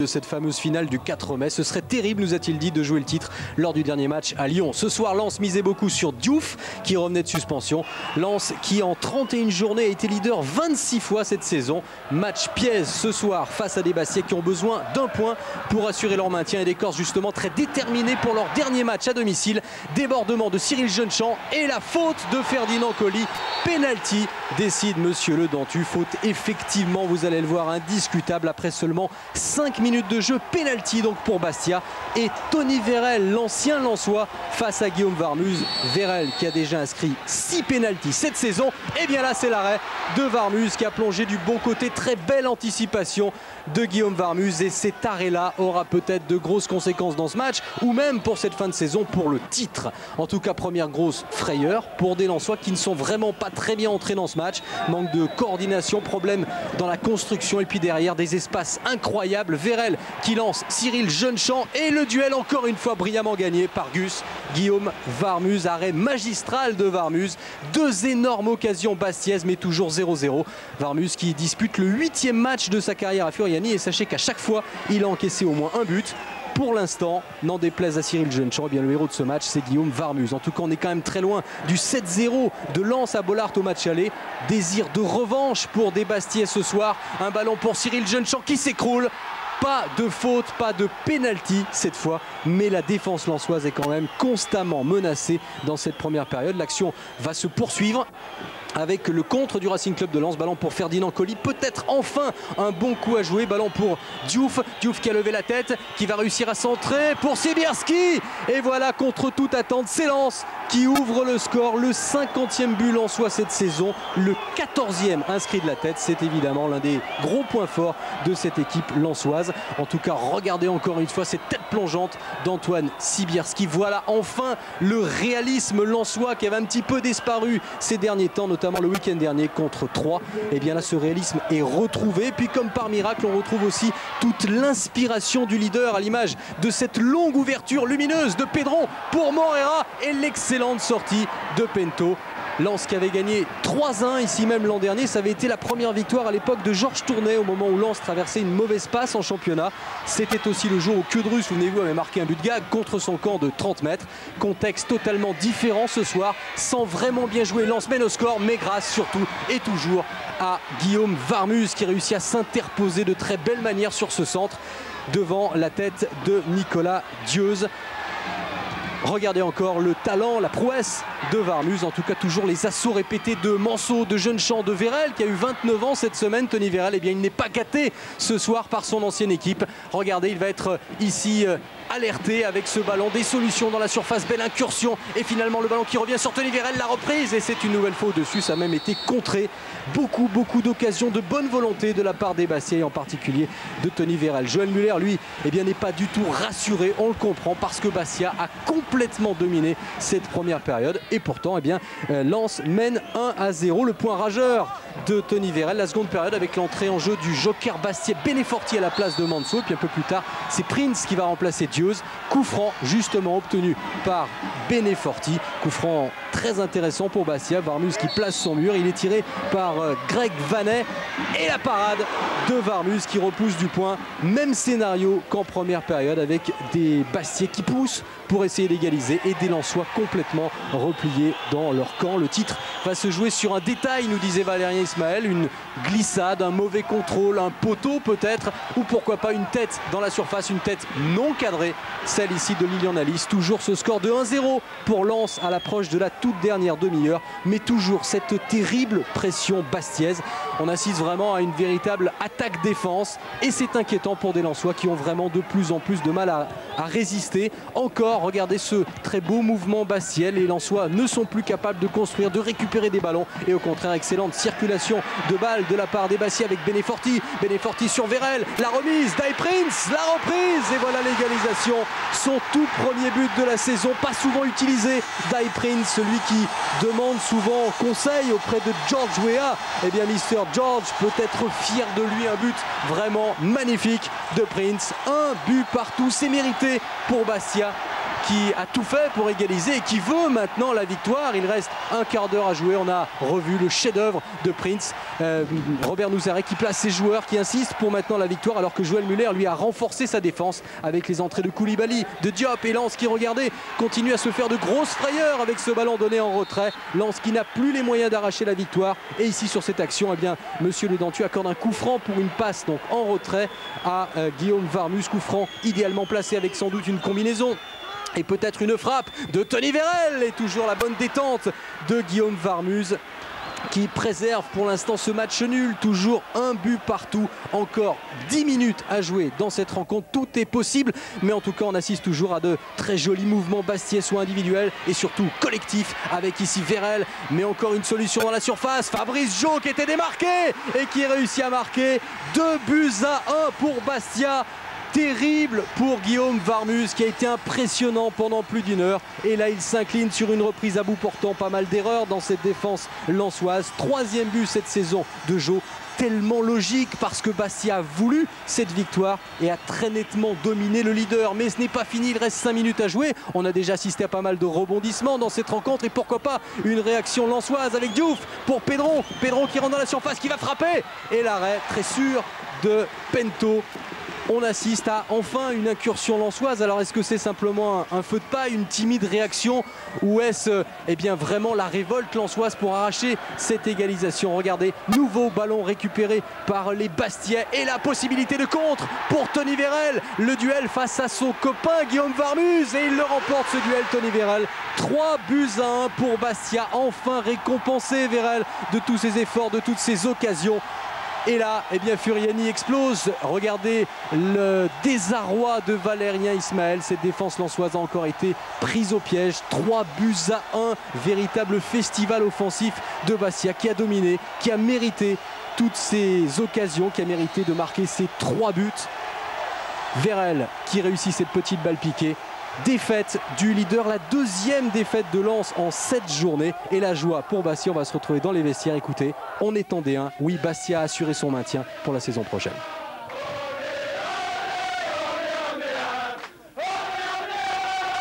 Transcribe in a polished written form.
De cette fameuse finale du 4 mai. Ce serait terrible, nous a-t-il dit, de jouer le titre lors du dernier match à Lyon. Ce soir, Lens misait beaucoup sur Diouf, qui revenait de suspension. Lens qui, en 31 journées, a été leader 26 fois cette saison. Match piège ce soir face à des Bastiais qui ont besoin d'un point pour assurer leur maintien. Et des Corses justement très déterminés pour leur dernier match à domicile. Débordement de Cyril Jeunechamp et la faute de Ferdinand Coly. Penalty décide Monsieur Le Dentu. Faute effectivement, vous allez le voir, indiscutable après seulement 5 minutes de jeu. Penalty donc pour Bastia. Et Tony Vérel, l'ancien Lensois, face à Guillaume Varmuz. Vérel qui a déjà inscrit 6 penaltys cette saison. Et bien là, c'est l'arrêt de Varmuz qui a plongé du bon côté. Très belle anticipation de Guillaume Varmuz. Et cet arrêt-là aura peut-être de grosses conséquences dans ce match, ou même pour cette fin de saison pour le titre. En tout cas, première grosse frayeur pour des Lensois qui ne sont vraiment pas très bien entrés dans ce match. Manque de coordination, problème dans la construction. Et puis derrière, des espaces incroyables. Vérel qui lance Cyril Jeunechamp et le duel encore une fois brillamment gagné par Gus. Guillaume Varmuz, arrêt magistral de Varmuz. Deux énormes occasions bastiaises mais toujours 0-0. Varmuz qui dispute le 8e match de sa carrière à Furiani et sachez qu'à chaque fois il a encaissé au moins un but. Pour l'instant, n'en déplaise à Cyril Jeunechamp, eh bien le héros de ce match, c'est Guillaume Varmuz. En tout cas, on est quand même très loin du 7-0 de Lens à Bollaert au match aller. Désir de revanche pour des Bastiais ce soir. Un ballon pour Cyril Jeunechamp qui s'écroule. Pas de faute, pas de pénalty cette fois, mais la défense lensoise est quand même constamment menacée dans cette première période. L'action va se poursuivre avec le contre du Racing Club de Lens. Ballon pour Ferdinand Coly, peut-être enfin un bon coup à jouer. Ballon pour Diouf, Diouf qui a levé la tête, qui va réussir à centrer pour Sibierski. Et voilà, contre toute attente, c'est Lens qui ouvre le score. Le 50e but lensois cette saison, le 14e inscrit de la tête. C'est évidemment l'un des gros points forts de cette équipe lensoise. En tout cas, regardez encore une fois cette tête plongeante d'Antoine Sibierski. Voilà enfin le réalisme lensois qui avait un petit peu disparu ces derniers temps, notamment le week-end dernier contre Troyes. Et bien là, ce réalisme est retrouvé. Puis comme par miracle, on retrouve aussi toute l'inspiration du leader à l'image de cette longue ouverture lumineuse de Pedron pour Morera et l'excellente sortie de Pento. Lens qui avait gagné 3-1 ici même l'an dernier. Ça avait été la première victoire à l'époque de Georges Tournet au moment où Lens traversait une mauvaise passe en championnat. C'était aussi le jour où Queudrus, souvenez-vous, avait marqué un but de gag contre son camp de 30 mètres. Contexte totalement différent ce soir, sans vraiment bien jouer. Lens mène au score, mais grâce surtout et toujours à Guillaume Varmuz qui réussit à s'interposer de très belle manière sur ce centre devant la tête de Nicolas Dieuze. Regardez encore le talent, la prouesse de Varmuz. En tout cas, toujours les assauts répétés de Manceau, de Jeunechamp, de Vérel, qui a eu 29 ans cette semaine. Tony Vérel, eh bien, il n'est pas gâté ce soir par son ancienne équipe. Regardez, il va être ici alerté avec ce ballon. Des solutions dans la surface, belle incursion. Et finalement, le ballon qui revient sur Tony Vérel, la reprise. Et c'est une nouvelle fois au-dessus. Ça a même été contré. Beaucoup d'occasions de bonne volonté de la part des Bastiais, en particulier de Tony Vérel. Joël Muller, lui, eh bien, n'est pas du tout rassuré. On le comprend parce que Bastia a complètement dominé cette première période. Et pourtant, eh bien, Lens mène 1-0. Le point rageur de Tony Vérel. La seconde période avec l'entrée en jeu du joker Bastiais Beneforti à la place de Manceau. Et puis un peu plus tard, c'est Prince qui va remplacer Dieuze. Coup franc justement obtenu par Beneforti. Coup franc très intéressant pour Bastia. Varmuz qui place son mur. Il est tiré par Greg Vanet. Et la parade de Varmuz qui repousse du point. Même scénario qu'en première période avec des Bastiais qui poussent pour essayer d'égaliser et des Lensois complètement repliés dans leur camp. Le titre va se jouer sur un détail, nous disait Valérien Ismaël, une glissade, un mauvais contrôle, un poteau peut-être, ou pourquoi pas une tête dans la surface, une tête non cadrée, celle ici de Lilian Alice. Toujours ce score de 1-0 pour Lens à l'approche de la toute dernière demi-heure, mais toujours cette terrible pression bastiaise. On assiste vraiment à une véritable attaque-défense et c'est inquiétant pour des Lensois qui ont vraiment de plus en plus de mal à résister. Encore, regardez ce très beau mouvement bastiais. Les Lensois ne sont plus capables de construire, de récupérer des ballons et au contraire, excellente circulation de balles de la part des Bastiais avec Beneforti. Beneforti sur Vérel, la remise d'Ai Prince, la reprise et voilà l'égalisation. Son tout premier but de la saison, pas souvent utilisé d'Ai Prince, celui qui demande souvent conseil auprès de George Weah. Eh bien, Mr. George peut être fier de lui, un but vraiment magnifique de Prince. Un but partout, c'est mérité pour Bastia qui a tout fait pour égaliser et qui veut maintenant la victoire. Il reste un quart d'heure à jouer. On a revu le chef-d'œuvre de Prince, Robert Nouzarek, qui place ses joueurs, qui insiste pour maintenant la victoire, alors que Joël Muller lui a renforcé sa défense avec les entrées de Koulibaly, de Diop, et Lens qui, regardez, continue à se faire de grosses frayeurs avec ce ballon donné en retrait. Lens qui n'a plus les moyens d'arracher la victoire. Et ici sur cette action, eh bien, Monsieur Le Dentu accorde un coup franc pour une passe donc en retrait à Guillaume Varmus. Coup franc idéalement placé avec sans doute une combinaison et peut-être une frappe de Tony Vérel. Et toujours la bonne détente de Guillaume Varmus qui préserve pour l'instant ce match nul. Toujours un but partout, encore 10 minutes à jouer dans cette rencontre. Tout est possible, mais en tout cas on assiste toujours à de très jolis mouvements bastiais, soit individuels et surtout collectifs, avec ici Vérel, mais encore une solution dans la surface. Fabrice Jo qui était démarqué et qui réussit à marquer 2-1 pour Bastia. Terrible pour Guillaume Varmus qui a été impressionnant pendant plus d'une heure. Et là il s'incline sur une reprise à bout portant. Pas mal d'erreurs dans cette défense lensoise. 3e but cette saison de Jo. Tellement logique parce que Bastia a voulu cette victoire et a très nettement dominé le leader. Mais ce n'est pas fini, il reste 5 minutes à jouer. On a déjà assisté à pas mal de rebondissements dans cette rencontre. Et pourquoi pas une réaction lensoise avec Diouf pour Pedron. Pedron qui rentre dans la surface, qui va frapper. Et l'arrêt très sûr de Pento. On assiste à enfin une incursion lensoise. Alors est-ce que c'est simplement un feu de paille, une timide réaction, ou est-ce eh bien vraiment la révolte lensoise pour arracher cette égalisation? Regardez, nouveau ballon récupéré par les Bastiais et la possibilité de contre pour Tony Vérel. Le duel face à son copain Guillaume Varmus et il le remporte ce duel, Tony Vérel. 3-1 pour Bastia, enfin récompensé Vérel de tous ses efforts, de toutes ses occasions. Et là, eh bien, Furiani explose. Regardez le désarroi de Valérien Ismaël. Cette défense lensoise a encore été prise au piège. 3-1. Véritable festival offensif de Bastia qui a dominé, qui a mérité toutes ces occasions, qui a mérité de marquer ses 3 buts. Vérel qui réussit cette petite balle piquée. Défaite du leader, la 2e défaite de Lens en 7 journées. Et la joie pour Bastia, on va se retrouver dans les vestiaires. Écoutez, on est en D1. Oui, Bastia a assuré son maintien pour la saison prochaine.